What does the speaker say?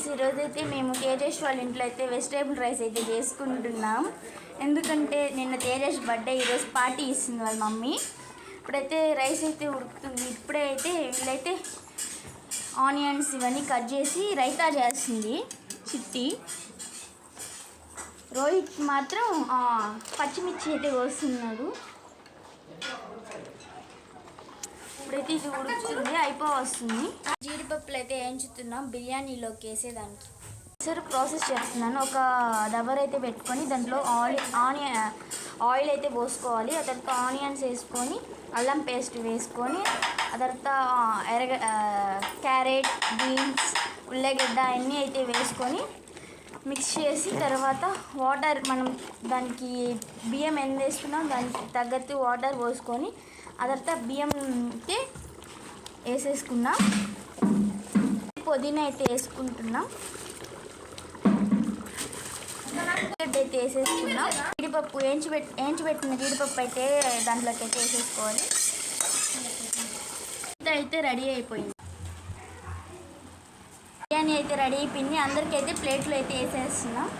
Friends, ఈరోజైతే మేము తేజేష్ వాళ్ళ ఇంట్లో అయితే వెజిటేబుల్ రైస్ అయితే చేసుకుంటున్నాం. ఎందుకంటే నిన్న తేజేష్ బర్త్డే, ఈరోజు పార్టీ ఇస్తుంది వాళ్ళ మమ్మీ. ఇప్పుడైతే రైస్ అయితే ఉడుకుతుంది. ఇప్పుడే అయితే వీళ్ళైతే ఆనియన్స్ ఇవన్నీ కట్ చేసి రైతా చేస్తుంది చిట్టి. రోహిత్ మాత్రం పచ్చిమిర్చి అయితే కోస్తున్నాడు. ఇప్పుడైతే ఇది ఉడుకుతుంది, అయిపోవస్తుంది. జీడిపప్పులు అయితే వేయించుతున్నాం బిర్యానీలోకి వేసేదానికి. సరే ప్రాసెస్ చేస్తున్నాను. ఒక దబర్ అయితే పెట్టుకొని దాంట్లో ఆయిల్ అయితే పోసుకోవాలి. ఆ తర్వాత ఆనియన్స్ వేసుకొని అల్లం పేస్ట్ వేసుకొని ఆ తర్వాత క్యారెట్, బీన్స్, ఉల్లిగడ్డ అన్నీ అయితే వేసుకొని మిక్స్ చేసి తర్వాత వాటర్, మనం దానికి బియ్యం ఎంత వేసుకున్నాం దానికి తగ్గట్టు వాటర్ పోసుకొని ఆ తర్వాత బియ్యం అయితే వేసేసుకున్నాం. పుదీనా అయితే వేసుకుంటున్నాం. అయితే వేసేసుకున్నాం. జీడిపప్పు వేయించిపెట్టిన జీడిపప్పు అయితే దాంట్లోకి అయితే వేసేసుకోవాలి. అయితే రెడీ అయిపోయింది. బిర్యానీ అయితే రెడీ అయిపోయింది. అందరికైతే ప్లేట్లో అయితే వేసేస్తున్నాం.